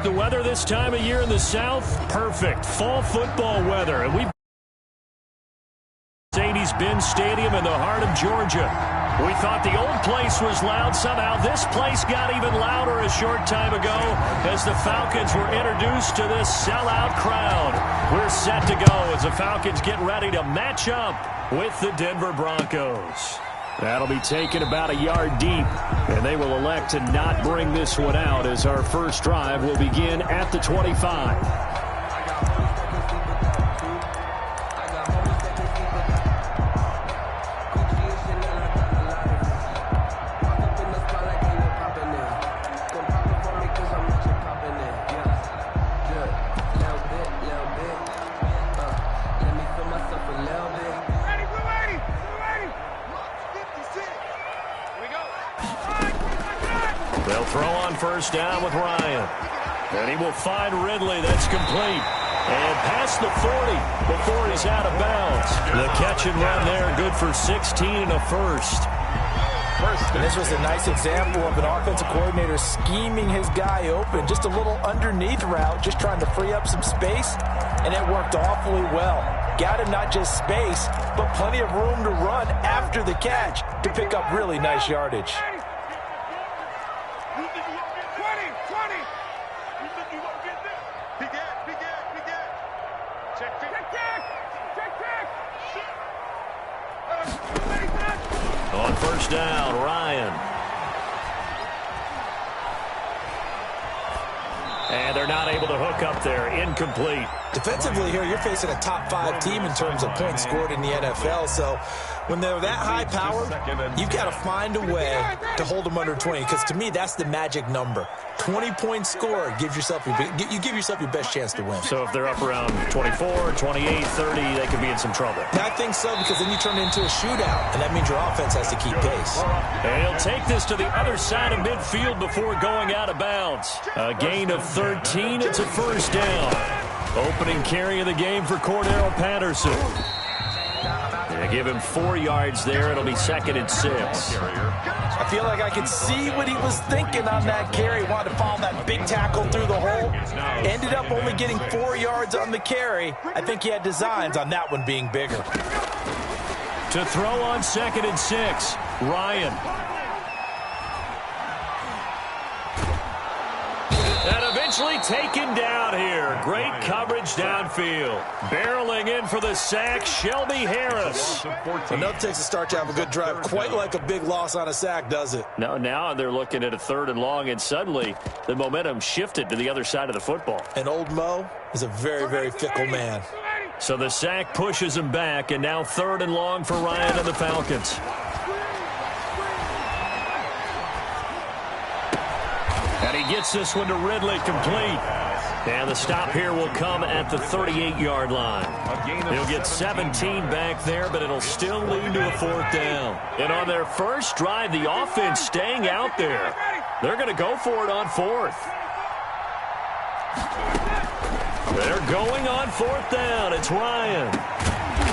like the weather this time of year in the South? Perfect. Fall football weather. And we've Mercedes-Benz Stadium in the heart of Georgia. We thought the old place was loud. Somehow this place got even louder a short time ago as the Falcons were introduced to this sellout crowd. We're set to go as the Falcons get ready to match up with the Denver Broncos. That'll be taken about a yard deep, and they will elect to not bring this one out as our first drive will begin at the 25. They'll throw on first down with Ryan. And he will find Ridley. That's complete. And past the 40 before he's out of bounds. The catch and run there, good for 16 and a first. And this was a nice example of an offensive coordinator scheming his guy open. Just a little underneath route, just trying to free up some space. And it worked awfully well. Got him not just space, but plenty of room to run after the catch to pick up really nice yardage. On first down, Ryan. And they're not able to hook up there. Incomplete. Defensively here, you're facing a top-5 team in terms of points scored in the NFL. So when they're that high-powered, you've got to find a way to hold them under 20. Because to me, that's the magic number. 20 points scored gives yourself you give yourself your best chance to win. So if they're up around 24, 28, 30, they could be in some trouble. I think so, because then you turn it into a shootout, and that means your offense has to keep pace. And he'll take this to the other side of midfield before going out of bounds. A gain of 13. It's a first down. Opening carry of the game for Cordero Patterson. They give him 4 yards there. It'll be 2nd and 6. I feel like I could see what he was thinking on that carry. Wanted to follow that big tackle through the hole. Ended up only getting 4 yards on the carry. I think he had designs on that one being bigger. To throw on 2nd and 6, Ryan. And eventually taken down here. Great coverage downfield. Barreling in for the sack, Shelby Harris. Enough takes to start to have a good drive. Quite like a big loss on a sack, does it? No, now they're looking at a 3rd and long, and suddenly the momentum shifted to the other side of the football. And old Mo is a very, very fickle man. So the sack pushes him back, and now 3rd and long for Ryan and the Falcons. And he gets this one to Ridley, complete. And the stop here will come at the 38-yard line. He'll get 17 back there, but it'll still lead to a 4th down. And on their first drive, the offense staying out there. They're going to go for it on 4th. They're going on 4th down. It's Ryan.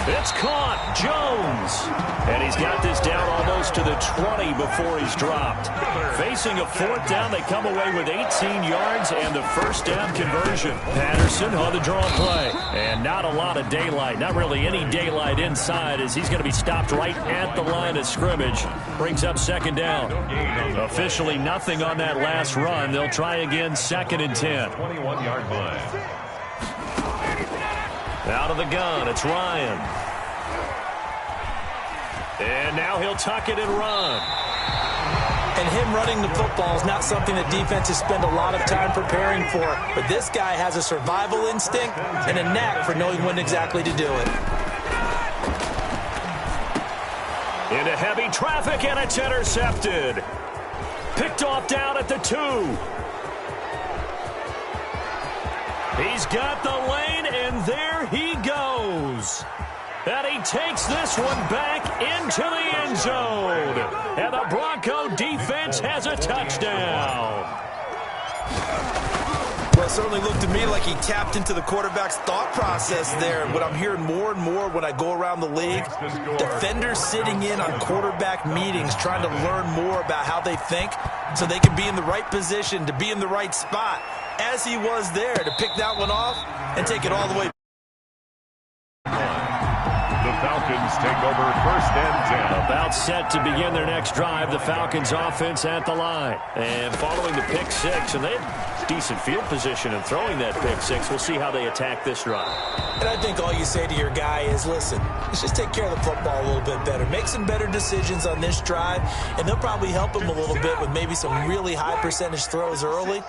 It's caught. Jones. And he's got this down almost to the 20 before he's dropped. Facing a 4th down, they come away with 18 yards and the first down conversion. Patterson on the draw play. And not a lot of daylight. Not really any daylight inside as he's going to be stopped right at the line of scrimmage. Brings up 2nd down. Officially nothing on that last run. They'll try again 2nd and 10. 21-yard line. Out of the gun, it's Ryan. And now he'll tuck it and run. And him running the football is not something that defenses spend a lot of time preparing for. But this guy has a survival instinct and a knack for knowing when exactly to do it. Into heavy traffic, and it's intercepted. Picked off down at the 2. He's got the lane, and there he goes. And he takes this one back into the end zone. And the Bronco defense has a touchdown. Well, it certainly looked to me like he tapped into the quarterback's thought process there. And what I'm hearing more and more when I go around the league, defenders sitting in on quarterback meetings trying to learn more about how they think so they can be in the right position to be in the right spot. as he was there to pick that one off and take it all the way. The Falcons take over 1st and 10. About set to begin their next drive. The Falcons offense at the line. And following the pick six, and they have decent field position in throwing that pick six. We'll see how they attack this drive. And I think all you say to your guy is, listen, let's just take care of the football a little bit better. Make some better decisions on this drive, and they'll probably help him a little bit with maybe some really high percentage throws early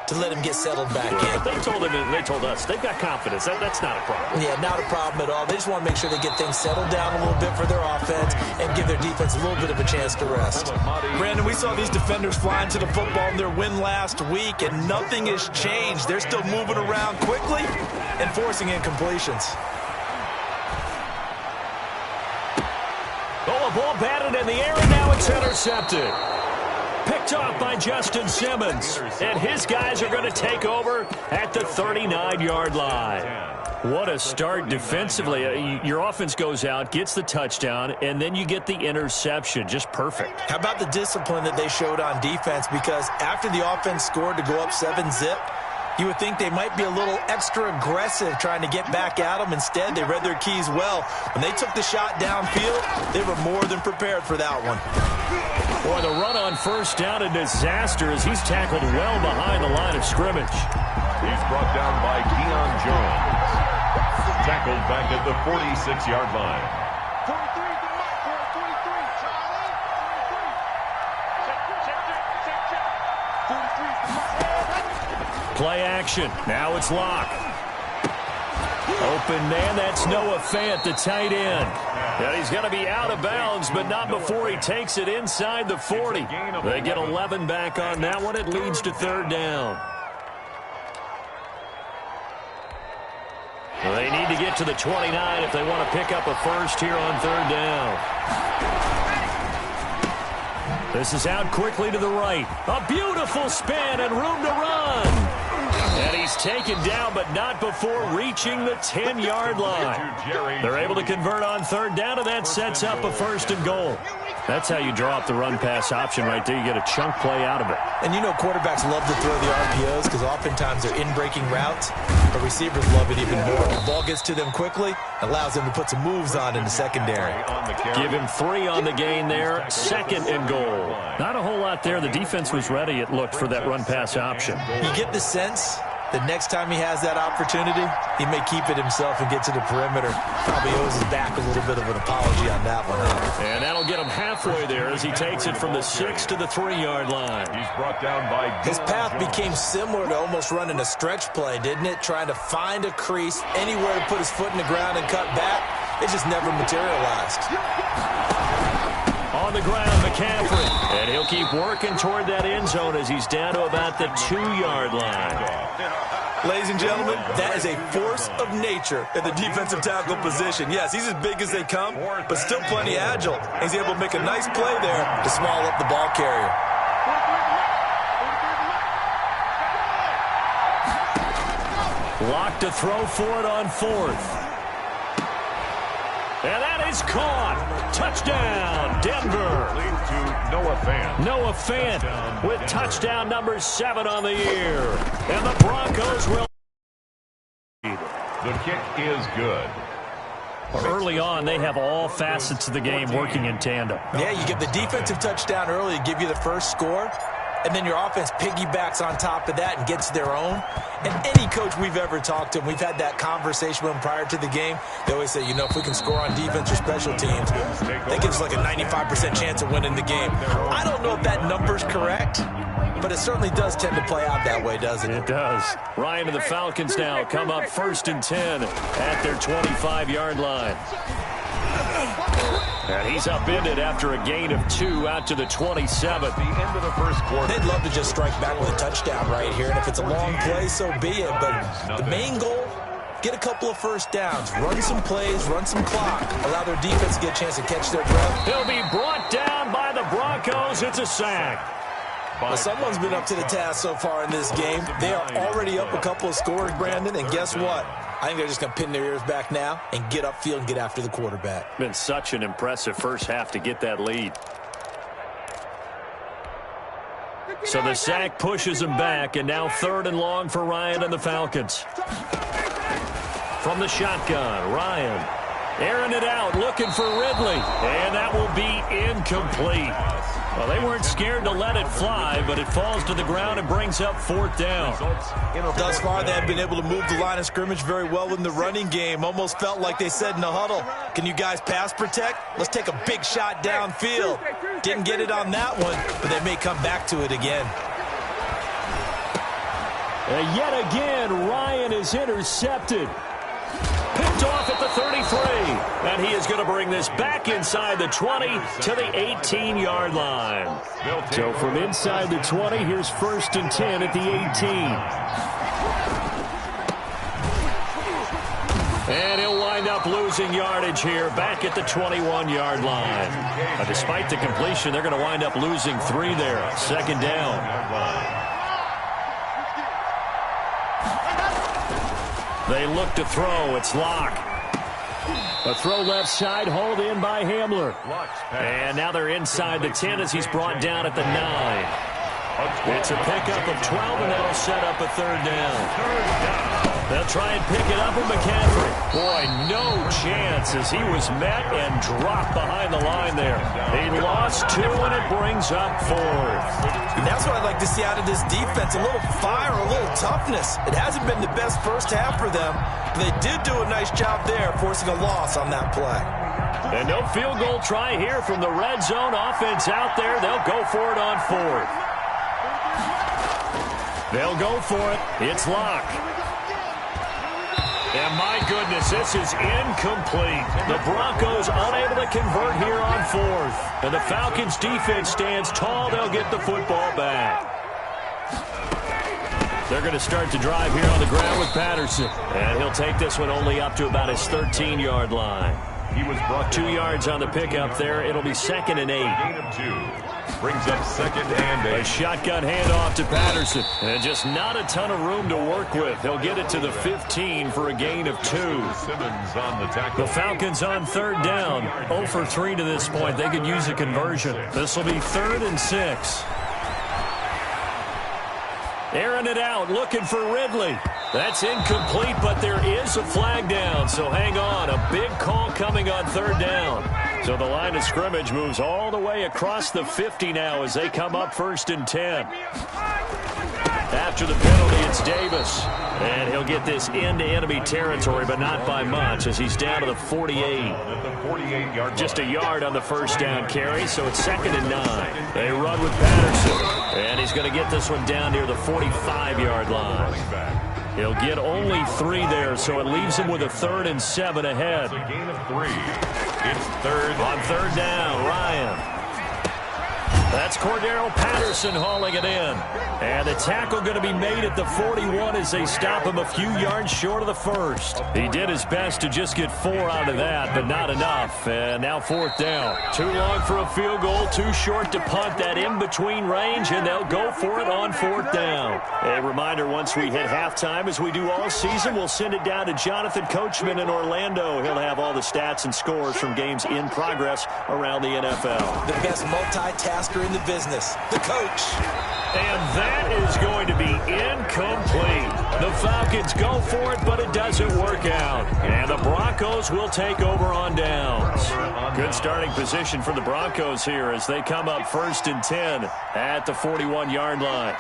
to let him get settled back in. They told him, and they told us, they've got confidence. That's not a problem. Yeah, not a problem at all. They just want to make sure they get things settled down a little bit for their offense and give their defense a little bit of a chance to rest. Brandon, we saw these defenders flying to the football in their win last week, and nothing has changed. They're still moving around quickly and forcing incompletions. Oh, a ball batted in the air, and now it's intercepted. Picked off by Justin Simmons. And his guys are going to take over at the 39-yard line. What a start defensively. Your offense goes out, gets the touchdown, and then you get the interception. Just perfect. How about the discipline that they showed on defense? Because after the offense scored to go up 7-zip, you would think they might be a little extra aggressive trying to get back at them. Instead, they read their keys well. When they took the shot downfield, they were more than prepared for that one. Boy, the run on first down, a disaster as he's tackled well behind the line of scrimmage. He's brought down by Deion Jones. Tackled back at the 46-yard line. Play action. Now it's Locke. Open man, that's Noah Fant, the tight end. And he's going to be out of bounds, but not before he takes it inside the 40. They get 11 back on that one. It leads to 3rd down. They need to get to the 29 if they want to pick up a first here on 3rd down. This is out quickly to the right. A beautiful spin and room to run. And he's taken down, but not before reaching the 10-yard line. They're able to convert on 3rd down, and that sets up a 1st and goal. That's how you draw up the run-pass option right there. You get a chunk play out of it. And you know quarterbacks love to throw the RPOs because oftentimes they're in-breaking routes, but receivers love it even more. The ball gets to them quickly, allows them to put some moves on in the secondary. Give him 3 on the gain there, 2nd and goal. Not a whole lot there. The defense was ready, it looked, for that run-pass option. You get the sense the next time he has that opportunity, he may keep it himself and get to the perimeter. Probably owes his back a little bit of an apology on that one. And that'll get him halfway there as he takes it from the 6 to the 3-yard line. He's brought down by his path became similar to almost running a stretch play, didn't it? Trying to find a crease, anywhere to put his foot in the ground and cut back. It just never materialized. On the ground, McCaffrey. And he'll keep working toward that end zone as he's down to about the 2-yard line. Ladies and gentlemen, that is a force of nature in the defensive tackle position. Yes, he's as big as they come, but still plenty agile. He's able to make a nice play there to small up the ball carrier. Locked to throw for it on 4th. And that is caught. Touchdown, Denver. To Noah Fant. Noah Fant with touchdown number 7 on the year. And the Broncos will. The kick is good. Early on, they have all facets of the game working in tandem. Yeah, you get the defensive touchdown early to give you the first score, and then your offense piggybacks on top of that and gets their own. And any coach we've ever talked to, we've had that conversation with them prior to the game, they always say, you know, if we can score on defense or special teams, that gives us like a 95% chance of winning the game. I don't know if that number's correct, but it certainly does tend to play out that way, doesn't it? It does. Ryan and the Falcons now come up 1st and 10 at their 25-yard line. And he's upended after a gain of 2 out to the 27. The end of the first quarter. They'd love to just strike back with a touchdown right here, and if it's a long play, so be it. But the main goal, get a couple of first downs, run some plays, run some clock, allow their defense to get a chance to catch their breath. He'll be brought down by the Broncos. It's a sack. Well, someone's been up to the task so far in this game. They are already up a couple of scores, Brandon, and guess what? I think they're just going to pin their ears back now and get upfield and get after the quarterback. Been such an impressive first half to get that lead. So the sack pushes him back, and now 3rd and long for Ryan and the Falcons. From the shotgun, Ryan airing it out, looking for Ridley, and that will be incomplete. Well, they weren't scared to let it fly, but it falls to the ground and brings up 4th down. Thus far, they have been able to move the line of scrimmage very well in the running game. Almost felt like they said in the huddle, can you guys pass protect? Let's take a big shot downfield. Didn't get it on that one, but they may come back to it again. Yet again, Ryan is intercepted. Picked off at the 33, and he is going to bring this back inside the 20 to the 18-yard line. So from inside the 20, here's 1st and 10 at the 18. And he'll wind up losing yardage here back at the 21-yard line. Despite the completion, they're going to wind up losing 3 there. 2nd down. They look to throw. It's Locke. A throw left side, hauled in by Hamler. And now they're inside the 10 as he's brought down at the 9. It's a pickup of 12, and that'll set up a 3rd down. They'll try and pick it up with McCaffrey. Boy, no chance as he was met and dropped behind the line there. He lost 2, and it brings up 4th. And that's what I'd like to see out of this defense, a little fire, a little toughness. It hasn't been the best first half for them, but they did do a nice job there, forcing a loss on that play. And no field goal try here from the red zone offense out there. They'll go for it on 4th. They'll go for it. It's Locke. And my goodness, this is incomplete. The Broncos unable to convert here on 4th. And the Falcons defense stands tall. They'll get the football back. They're going to start to drive here on the ground with Patterson. And he'll take this one only up to about his 13-yard line. He was brought 2 yards on the pickup there. It'll be 2nd and 8. Gain of 2. Brings up 2nd and 8. A shotgun handoff to Patterson. And just not a ton of room to work with. He'll get it to the 15 for a gain of 2. Simmons on the tackle. The Falcons on 3rd down. 0 for 3 to this point. They could use a conversion. This will be 3rd and 6. Airing it out, looking for Ridley. That's incomplete, but there is a flag down, so hang on. A big call coming on 3rd down. So the line of scrimmage moves all the way across the 50 now as they come up 1st and 10. After the penalty, it's Davis. And he'll get this into enemy territory, but not by much as he's down to the 48. Just a yard on the 1st down carry, so it's 2nd and 9. They run with Patterson. And he's going to get this one down near the 45-yard line. He'll get only 3 there, so it leaves him with a 3rd and 7 ahead. It's a gain of 3. It's 3rd. On 3rd down, Ryan. That's Cordero Patterson hauling it in. And the tackle going to be made at the 41 as they stop him a few yards short of the 1st. He did his best to just get 4 out of that, but not enough. And now 4th down. Too long for a field goal, too short to punt that in-between range, and they'll go for it on 4th down. A reminder, once we hit halftime, as we do all season, we'll send it down to Jonathan Coachman in Orlando. He'll have all the stats and scores from games in progress around the NFL. The best multitasker in the business, the coach. And that is going to be incomplete. The Falcons go for it, but it doesn't work out. And the Broncos will take over on downs. Good starting position for the Broncos here as they come up 1st and 10 at the 41-yard line.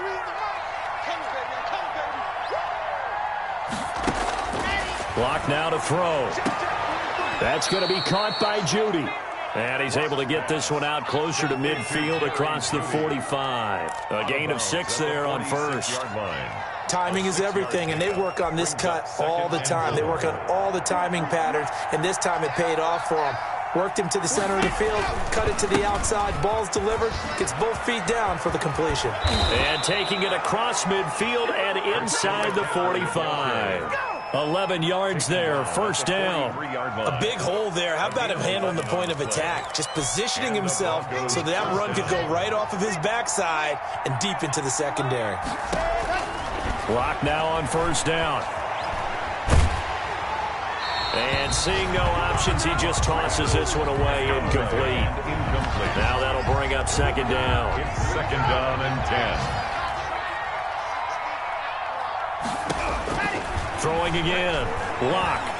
Block now to throw. That's going to be caught by Judy. And he's able to get this one out closer to midfield across the 45. A gain of 6 there on 1st. Timing is everything, and they work on this cut all the time. They work on all the timing patterns, and this time it paid off for them. Worked him to the center of the field, cut it to the outside, ball's delivered, gets both feet down for the completion. And taking it across midfield and inside the 45. 11 yards there, 1st down. A big hole there. How about him handling the point of attack? Just positioning himself so that run could go right off of his backside and deep into the secondary. Clock now on 1st down. And seeing no options, he just tosses this one away, incomplete. Now that'll bring up second down. It's second down and 10. Throwing again. Locke.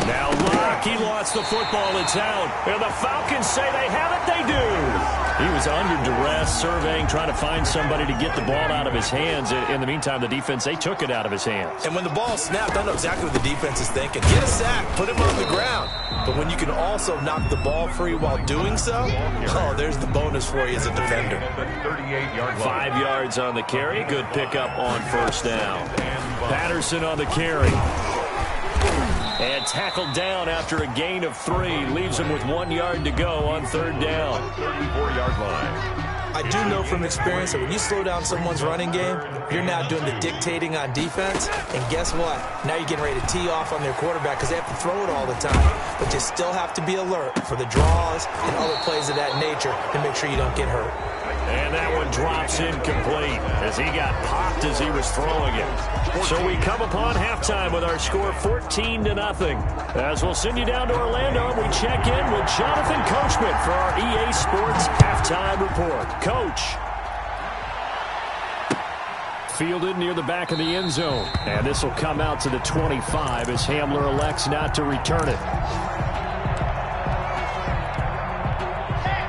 Now Locke, he lost the football. It's out. And the Falcons say they have it. They do. He was under duress, surveying, trying to find somebody to get the ball out of his hands. In the meantime, the defense, they took it out of his hands. And when the ball snapped, I know exactly what the defense is thinking. Get a sack, put him on the ground. But when you can also knock the ball free while doing so, oh, there's the bonus for you as a defender. 5 yards on the carry. Good pickup on first down. Patterson on the carry. And tackled down after a gain of 3. Leaves him with 1 yard to go on third down. 34-yard line. I do know from experience that when you slow down someone's running game, you're now doing the dictating on defense. And guess what? Now you're getting ready to tee off on their quarterback because they have to throw it all the time. But you still have to be alert for the draws and other plays of that nature to make sure you don't get hurt. And that one drops incomplete as he got popped as he was throwing it. So we come upon halftime with our score 14-0. As we'll send you down to Orlando, we check in with Jonathan Coachman for our EA Sports Halftime Report. Coach. Fielded near the back of the end zone. And this will come out to the 25 as Hamler elects not to return it.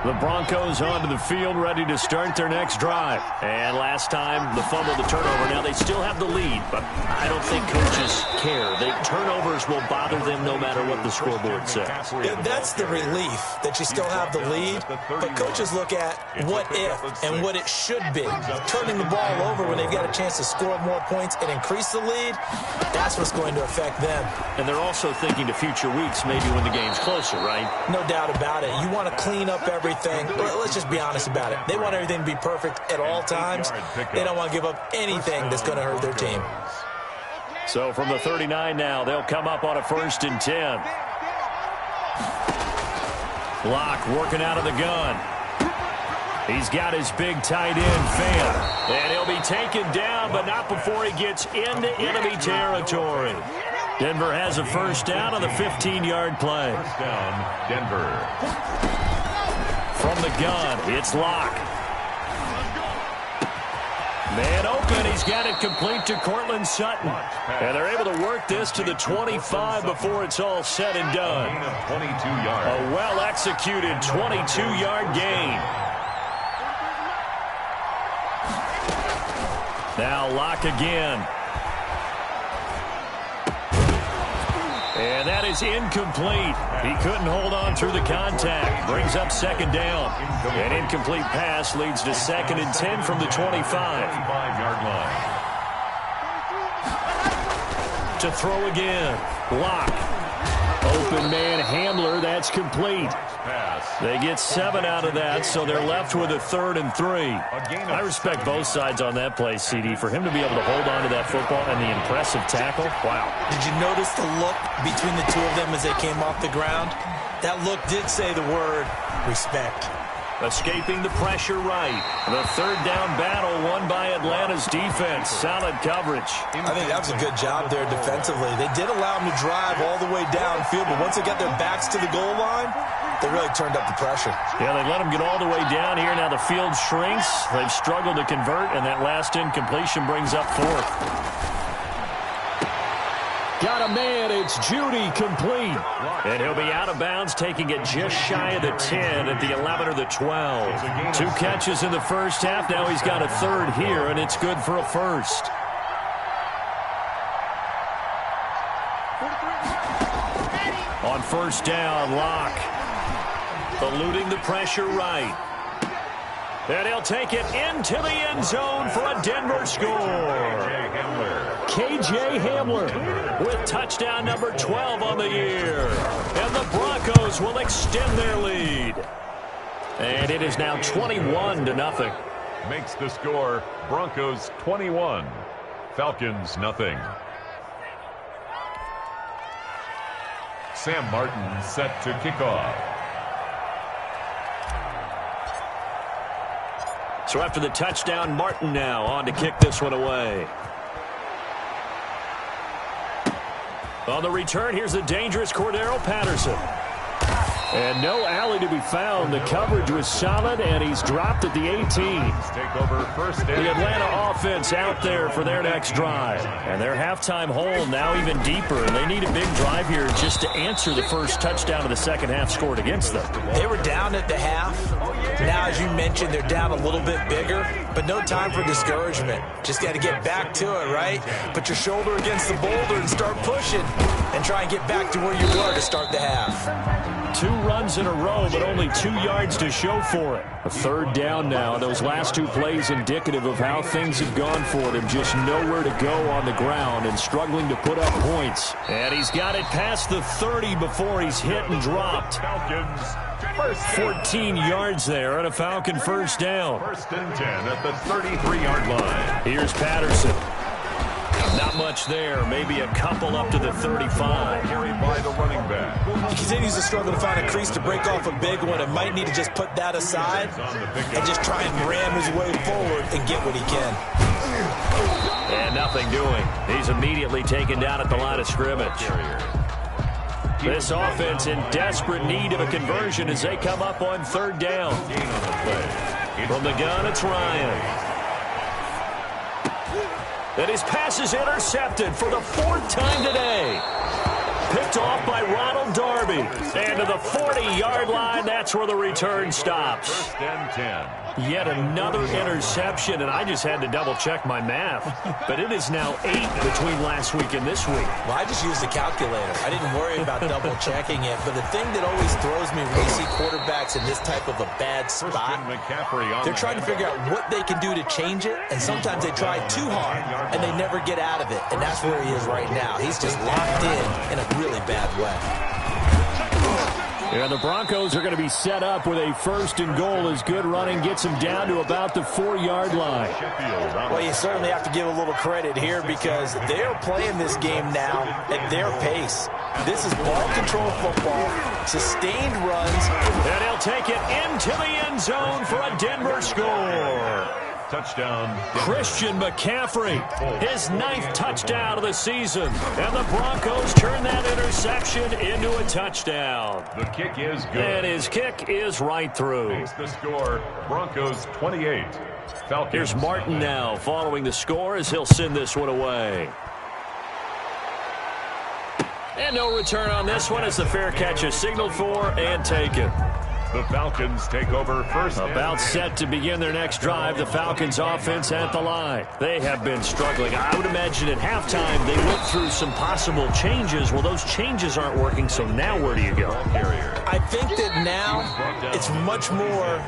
The Broncos onto the field, ready to start their next drive. And last time, the fumble, the turnover. Now, they still have the lead, but I don't think coaches care. Turnovers will bother them no matter what the scoreboard says. Yeah, that's the relief that you still have the lead. But coaches look at what if and what it should be. Turning the ball over when they've got a chance to score more points and increase the lead, that's what's going to affect them. And they're also thinking to future weeks, maybe when the game's closer, right? No doubt about it. You want to clean up everything. Let's just be honest about it. They want everything to be perfect at all times. They don't want to give up anything that's going to hurt their team. So from the 39 now, they'll come up on a 1st and 10. Locke working out of the gun. He's got his big tight end, Fan. And he'll be taken down, but not before he gets into enemy territory. Denver has a first down on the 15-yard play. First down, Denver. From the gun, it's Locke. Man open, he's got it complete to Cortland Sutton. And they're able to work this to the 25 before it's all said and done. A well-executed 22-yard gain. Now Locke again. And that is incomplete. He couldn't hold on through the contact. Brings up second down. An incomplete pass leads to 2nd and 10 from the 25-yard line. To throw again. Locke. Open man Hamler. That's complete. They get 7 out of that, so they're left with a 3rd and 3. I respect both sides on that play, CD. For him to be able to hold on to that football and the impressive tackle, wow. Did you notice the look between the two of them as they came off the ground? That look did say the word respect. Escaping the pressure right. The 3rd down battle won by Atlanta's defense. Solid coverage. I think that was a good job there defensively. They did allow them to drive all the way downfield, but once they got their backs to the goal line, they really turned up the pressure. Yeah, they let them get all the way down here. Now the field shrinks. They've struggled to convert, and that last incompletion brings up 4th. Got a man, it's Judy, complete. And he'll be out of bounds, taking it just shy of the 10 at the 11 or the 12. 2 catches in the first half. Now he's got a 3rd here, and it's good for a 1st. On first down, Locke. Eluding the pressure right. And he'll take it into the end zone for a Denver score. KJ Hamler with touchdown number 12 on the year. And the Broncos will extend their lead. And it is now 21-0. Makes the score Broncos 21, Falcons nothing. Sam Martin set to kick off. So after the touchdown, Martin now on to kick this one away. On the return, here's the dangerous Cordero Patterson. And no alley to be found. The coverage was solid, and he's dropped at the 18. Take over first The Atlanta offense out there for their next drive. And their halftime hole now even deeper. And they need a big drive here just to answer the first touchdown of the second half scored against them. They were down at the half. Now, as you mentioned, they're down a little bit bigger, but no time for discouragement. Just got to get back to it, right? Put your shoulder against the boulder and start pushing and try and get back to where you were to start the half. 2 runs in a row, but only 2 yards to show for it. A third down now. Those last 2 plays indicative of how things have gone for them. Just nowhere to go on the ground and struggling to put up points. And he's got it past the 30 before he's hit and dropped. 14 yards there on a Falcon first down. First and 10 at the 33-yard line. Here's Patterson. Not much there. Maybe a couple up to the 35. Carried by the running back. He continues to struggle to find a crease to break off a big one and might need to just put that aside and just try and ram his way forward and get what he can. And nothing doing. He's immediately taken down at the line of scrimmage. This offense in desperate need of a conversion as they come up on third down. From the gun, it's Ryan. And his pass is intercepted for the 4th time today. Picked off by Ronald Darby. And to the 40-yard line, that's where the return stops. First and 10. Yet another interception, and I just had to double-check my math. But it is now 8 between last week and this week. Well, I just used the calculator. I didn't worry about double-checking it. But the thing that always throws me when you see quarterbacks in this type of a bad spot, they're trying to figure out what they can do to change it, and sometimes they try too hard, and they never get out of it. And that's where he is right now. He's just locked in a really bad way. Yeah, the Broncos are going to be set up with a first and goal as good running gets them down to about the 4-yard line. Well, you certainly have to give a little credit here because they're playing this game now at their pace. This is ball control football, sustained runs. And he'll take it into the end zone for a Denver score. Touchdown. Christian McCaffrey, his 9th touchdown of the season. And the Broncos turn that interception into a touchdown. The kick is good. And his kick is right through. Makes the score, Broncos 28. Falcons. Here's Martin now following the score as he'll send this one away. And no return on this one as the fair catch is signaled for and taken. The Falcons take over first. About set to begin their next drive. The Falcons offense at the line. They have been struggling. I would imagine at halftime they went through some possible changes. Well, those changes aren't working, so now where do you go? I think that now it's much more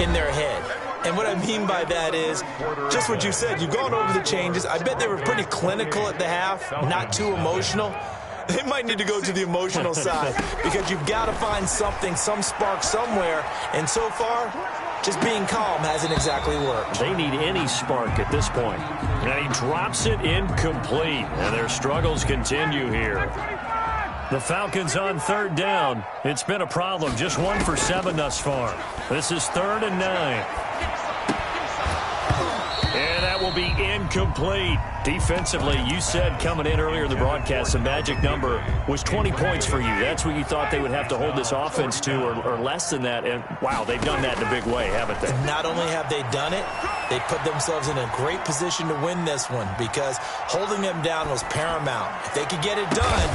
in their head. And what I mean by that is just what you said. You've gone over the changes. I bet they were pretty clinical at the half, not too emotional. They might need to go to the emotional side because you've got to find something, some spark somewhere. And so far, just being calm hasn't exactly worked. They need any spark at this point. And he drops it incomplete. And their struggles continue here. The Falcons on third down. It's been a problem. Just 1 for 7 thus far. This is 3rd and 9. And that will be incomplete. Defensively, you said coming in earlier in the broadcast, the magic number was 20 points for you. That's what you thought they would have to hold this offense to or less than that. And, wow, they've done that in a big way, haven't they? Not only have they done it, they put themselves in a great position to win this one because holding them down was paramount. If they could get it done,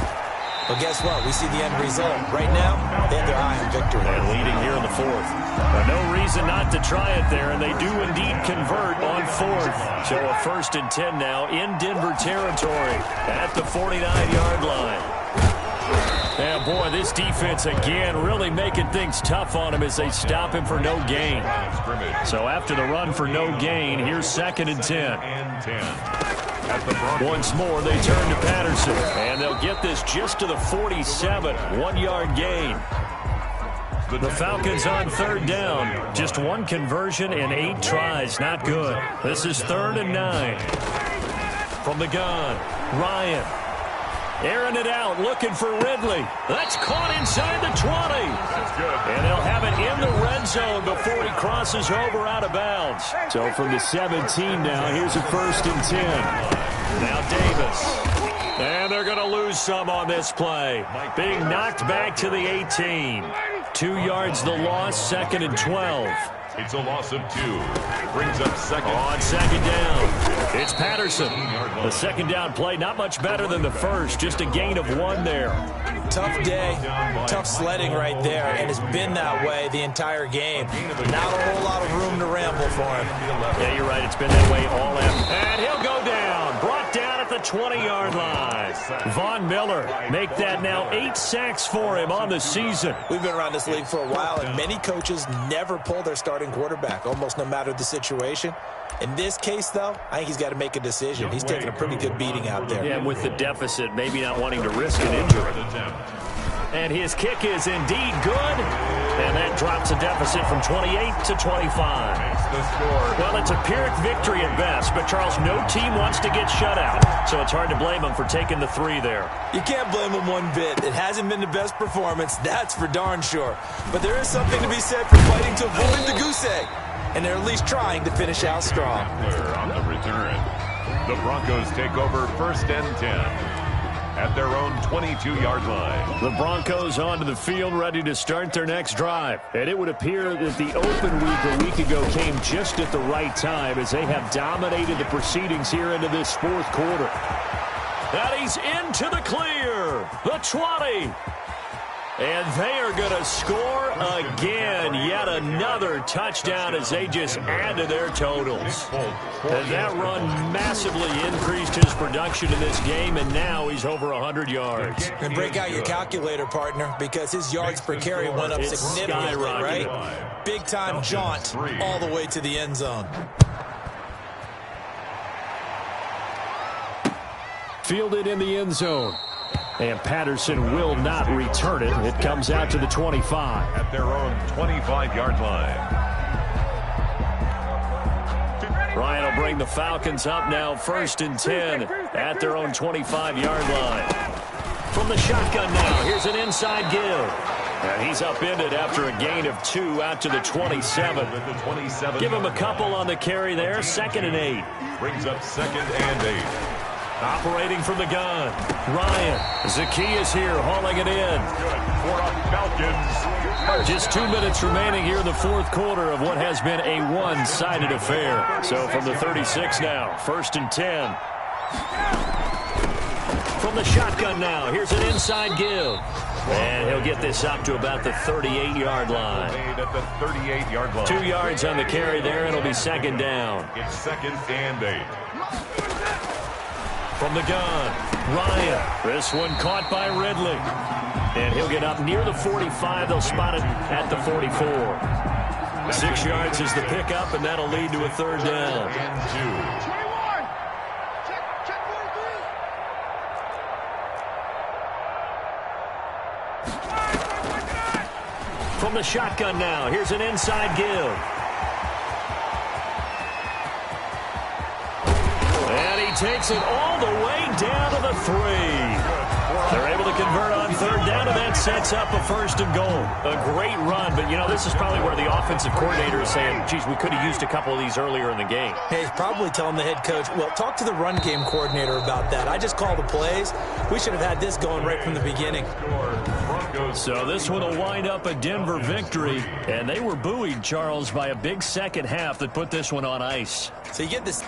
well, guess what? We see the end result. Right now, they have their eye on victory. And leading here in the 4th. No reason not to try it there, and they do indeed convert on 4th. So a 1st and 10 now in Denver territory at the 49-yard line. And, boy, this defense, again, really making things tough on him as they stop him for no gain. So after the run for no gain, here's 2nd and 10. Once more, they turn to Patterson, and they'll get this just to the 47, 1-yard gain. The Falcons on 3rd down. Just 1 conversion and 8 tries. Not good. This is 3rd and 9. From the gun, Ryan. Airing it out, looking for Ridley. That's caught inside the 20. And they'll have it in the red zone before he crosses over out of bounds. So from the 17 now, here's a 1st and 10. Now Davis. And they're going to lose some on this play. Being knocked back to the 18. 2 yards the loss, 2nd and 12. It's a loss of 2. Brings up second. On second down, it's Patterson. The second down play, not much better than the first. Just a gain of 1 there. Tough day, tough sledding right there, and it's been that way the entire game. Not a whole lot of room to ramble for him. Yeah, you're right. It's been that way all after. And he'll go down. Brought down at the 20-yard line. Von Miller make that now 8 sacks for him on the season. We've been around this league for a while, and many coaches never pull their starting quarterback, almost no matter the situation. In this case, though, I think he's got to make a decision. He's taking a pretty good beating out there. Yeah, with the deficit, maybe not wanting to risk an injury. And his kick is indeed good. And that drops a deficit from 28 to 25. Well, it's a Pyrrhic victory at best, but Charles, no team wants to get shut out. So it's hard to blame him for taking the 3 there. You can't blame him one bit. It hasn't been the best performance, that's for darn sure. But there is something to be said for fighting to avoid the goose egg. And they're at least trying to finish out strong. On the return, the Broncos take over 1st and 10 at their own 22-yard line. The Broncos onto the field, ready to start their next drive. And it would appear that the open week a week ago came just at the right time as they have dominated the proceedings here into this 4th quarter. And he's into the clear. The 20. And they are going to score again. Yet another touchdown as they just add to their totals. And that run massively increased his production in this game, and now he's over 100 yards. And break out your calculator, partner, because his yards per carry went up significantly, right? Big-time jaunt all the way to the end zone. Fielded in the end zone. And Patterson will not return it. It comes out to the 25. At their own 25-yard line. Ryan will bring the Falcons up now 1st and 10 at their own 25-yard line. From the shotgun now, here's an inside give. And he's upended after a gain of 2 out to the 27. Give him a couple on the carry there, 2nd and 8. Brings up 2nd and 8. Operating from the gun, Ryan. Zacchaeus here, hauling it in. Good for a Falcons. Just 2 minutes remaining here in the 4th quarter of what has been a one-sided affair. So from the 36 now, 1st and 10. From the shotgun now, here's an inside give. And he'll get this up to about the 38-yard line. At the 38-yard line. 2 yards on the carry there, and it'll be 2nd down. It's 2nd and 8. From the gun, Ryan. This one caught by Ridley. And he'll get up near the 45. They'll spot it at the 44. 6 yards is the pickup, and that'll lead to a 3rd down. And 2. From the shotgun now, here's an inside give. And he takes it all the way down to the 3. They're able to convert on 3rd down, and that sets up a 1st and goal. A great run, but, you know, this is probably where the offensive coordinator is saying, geez, we could have used a couple of these earlier in the game. Hey, probably telling the head coach, well, talk to the run game coordinator about that. I just call the plays. We should have had this going right from the beginning. So this one will wind up a Denver victory, and they were buoyed, Charles, by a big second half that put this one on ice. So you get this